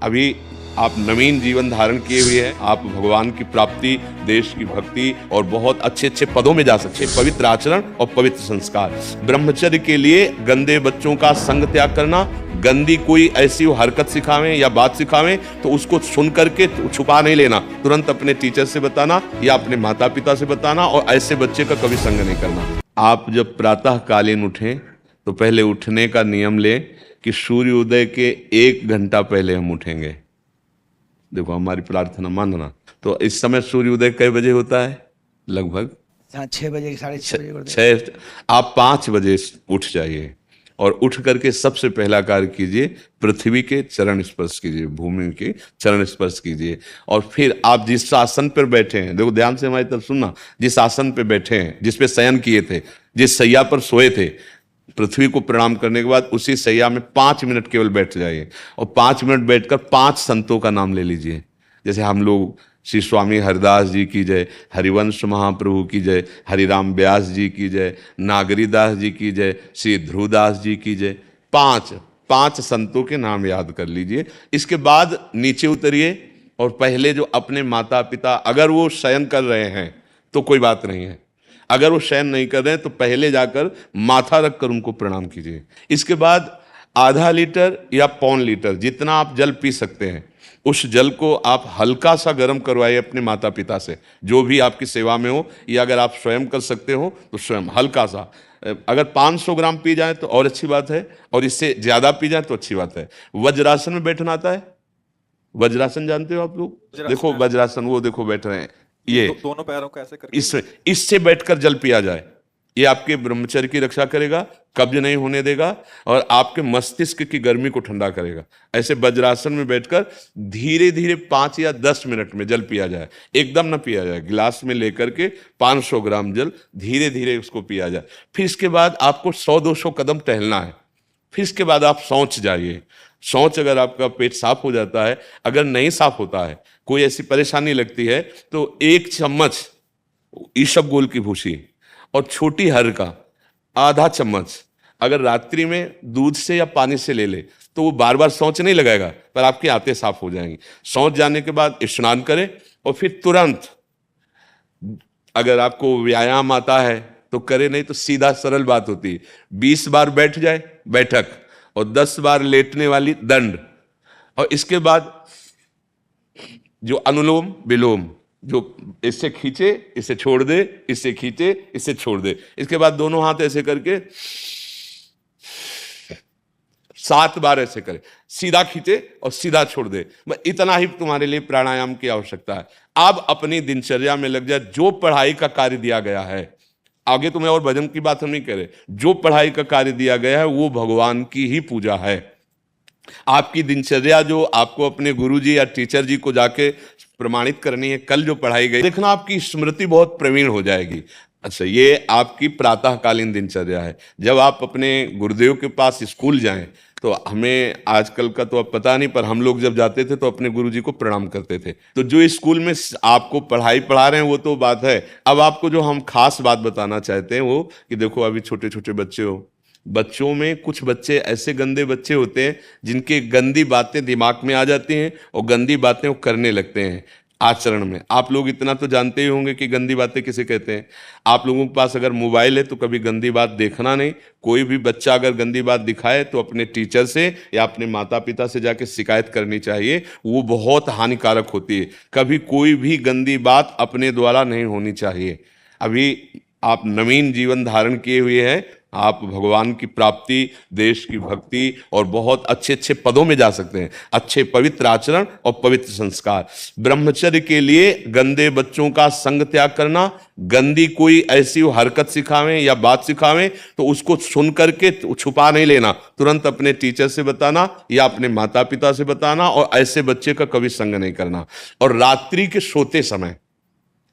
अभी आप नवीन जीवन धारण किए हुए हैं, आप भगवान की प्राप्ति, देश की भक्ति और बहुत अच्छे अच्छे पदों में जा सकते हैं। पवित्र आचरण और पवित्र संस्कार। ब्रह्मचर्य के लिए गंदे बच्चों का संग त्याग करना, गंदी कोई ऐसी हरकत सिखावें या बात सिखावें तो उसको सुन करके छुपा नहीं लेना, तुरंत अपने टीचर से बताना या अपने माता पिता से बताना, और ऐसे बच्चे का कभी संग नहीं करना। आप जब प्रातः कालीन उठें तो पहले उठने का नियम लें कि सूर्योदय के 1 घंटा पहले हम उठेंगे। देखो हमारी प्रार्थना मानना। तो इस समय सूर्योदय कई बजे होता है? लगभग 6 बजे, 6:30 बजे। 6। आप 5 बजे उठ जाइए और उठ करके सबसे पहला कार्य कीजिए, पृथ्वी के चरण स्पर्श कीजिए, भूमि के चरण स्पर्श कीजिए। और फिर आप जिस आसन पर बैठे हैं, देखो ध्यान से हमारी तरफ सुनना, जिस आसन पर बैठे हैं, जिस पे शयन किए थे, जिस सैया पर सोए थे, पृथ्वी को प्रणाम करने के बाद उसी सैया में 5 मिनट केवल बैठ जाइए और 5 मिनट बैठकर 5 संतों का नाम ले लीजिए। जैसे हम लोग श्री स्वामी हरिदास जी की जय, हरिवंश महाप्रभु की जय, हरिराम व्यास जी की जय, नागरीदास जी की जय, श्री ध्रुवदास जी की जय, 5 संतों के नाम याद कर लीजिए। इसके बाद नीचे उतरिए और पहले जो अपने माता पिता, अगर वो शयन कर रहे हैं तो कोई बात नहीं है, अगर वो शयन नहीं कर रहे हैं तो पहले जाकर माथा रखकर उनको प्रणाम कीजिए। इसके बाद आधा लीटर या 1.25 लीटर जितना आप जल पी सकते हैं, उस जल को आप हल्का सा गर्म करवाइए अपने माता पिता से, जो भी आपकी सेवा में हो, या अगर आप स्वयं कर सकते हो तो स्वयं हल्का सा। अगर 500 ग्राम पी जाए तो और अच्छी बात है, और इससे ज्यादा पी जाए तो अच्छी बात है। वज्रासन में बैठना आता है? वज्रासन जानते हो आप लोग? देखो वज्रासन, वो देखो बैठ रहे हैं, ये दोनों पैरों को ऐसे करके इससे बैठकर जल पिया जाए। ये आपके ब्रह्मचर्य की रक्षा करेगा, कब्ज नहीं होने देगा और आपके मस्तिष्क की गर्मी को ठंडा करेगा। ऐसे वज्रासन में बैठकर धीरे धीरे 5 या 10 मिनट में जल पिया जाए, एकदम ना पिया जाए। गिलास में लेकर के 500 ग्राम जल धीरे धीरे उसको पिया जाए। फिर इसके बाद आपको 100-200 कदम टहलना है। फिर इसके बाद आप शौच जाइए। शौच, अगर आपका पेट साफ हो जाता है, अगर नहीं साफ होता है, कोई ऐसी परेशानी लगती है, तो 1 चम्मच ईसबगोल की भूसी और छोटी हर का आधा चम्मच अगर रात्रि में दूध से या पानी से ले ले तो वो बार बार शौच नहीं लगाएगा, पर आपकी आंतें साफ हो जाएंगी। शौच जाने के बाद स्नान करें और फिर तुरंत, अगर आपको व्यायाम आता है तो करे, नहीं तो सीधा सरल बात होती है, 20 बार बैठ जाए बैठक और 10 बार लेटने वाली दंड, और इसके बाद जो अनुलोम विलोम, जो इससे खींचे इससे छोड़ दे, इससे खींचे इससे छोड़ दे, इसके बाद दोनों हाथ ऐसे करके 7 बार ऐसे करे, सीधा खींचे और सीधा छोड़ दे। इतना ही तुम्हारे लिए प्राणायाम की आवश्यकता है। अब अपनी दिनचर्या में लग जाए। जो पढ़ाई का कार्य दिया गया है, आगे तुम्हें और भजन की बात हम नहीं करें, जो पढ़ाई का कार्य दिया गया है वो भगवान की ही पूजा है। आपकी दिनचर्या जो आपको अपने गुरुजी या टीचर जी को जाके प्रमाणित करनी है, कल जो पढ़ाई गई, देखना आपकी स्मृति बहुत प्रवीण हो जाएगी। अच्छा, ये आपकी प्रातःकालीन दिनचर्या है। जब आप अपने गुरुदेव के पास स्कूल जाएं तो हमें आजकल का तो अब पता नहीं, पर हम लोग जब जाते थे तो अपने गुरुजी को प्रणाम करते थे। तो जो स्कूल में आपको पढ़ाई पढ़ा रहे हैं वो तो बात है, अब आपको जो हम खास बात बताना चाहते हैं वो कि देखो अभी छोटे छोटे बच्चे हो, बच्चों में कुछ बच्चे ऐसे गंदे बच्चे होते हैं जिनके गंदी बातें दिमाग में आ जाती हैं और गंदी बातें वो करने लगते हैं आचरण में। आप लोग इतना तो जानते ही होंगे कि गंदी बातें किसे कहते हैं। आप लोगों के पास अगर मोबाइल है तो कभी गंदी बात देखना नहीं। कोई भी बच्चा अगर गंदी बात दिखाए तो अपने टीचर से या अपने माता पिता से जाके शिकायत करनी चाहिए, वो बहुत हानिकारक होती है। कभी कोई भी गंदी बात अपने द्वारा नहीं होनी चाहिए। अभी आप नवीन जीवन धारण किए हुए हैं, आप भगवान की प्राप्ति, देश की भक्ति और बहुत अच्छे अच्छे पदों में जा सकते हैं। अच्छे पवित्र आचरण और पवित्र संस्कार। ब्रह्मचर्य के लिए गंदे बच्चों का संग त्याग करना, गंदी कोई ऐसी हरकत सिखावें या बात सिखावें तो उसको सुन करके छुपा नहीं लेना, तुरंत अपने टीचर से बताना या अपने माता पिता से बताना, और ऐसे बच्चे का कभी संग नहीं करना। और रात्रि के सोते समय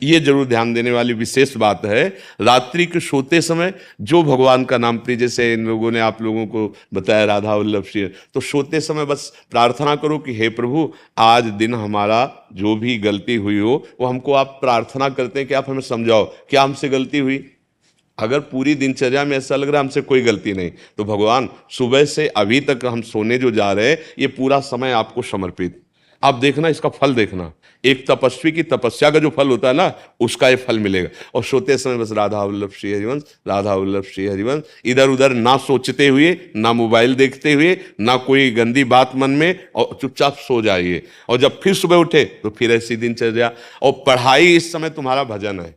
ये जरूर ध्यान देने वाली विशेष बात है, रात्रि के सोते समय जो भगवान का नाम प्रिय, जैसे इन लोगों ने आप लोगों को बताया राधा वल्लभ श्री, तो सोते समय बस प्रार्थना करो कि हे प्रभु, आज दिन हमारा जो भी गलती हुई हो वो हमको आप प्रार्थना करते हैं कि आप हमें समझाओ क्या हमसे गलती हुई। अगर पूरी दिनचर्या में ऐसा लग रहा है हमसे कोई गलती नहीं, तो भगवान सुबह से अभी तक हम सोने जो जा रहे हैं ये पूरा समय आपको समर्पित। आप देखना, इसका फल देखना, एक तपस्वी की तपस्या का जो फल होता है ना, उसका ये फल मिलेगा। और सोते समय बस राधा वल्लभ श्री हरिवंश, राधा वल्लभ श्री हरिवंश, इधर उधर ना सोचते हुए, ना मोबाइल देखते हुए, ना कोई गंदी बात मन में, और चुपचाप सो जाइए। और जब फिर सुबह उठे तो फिर ऐसी दिनचर्या। और पढ़ाई इस समय तुम्हारा भजन है।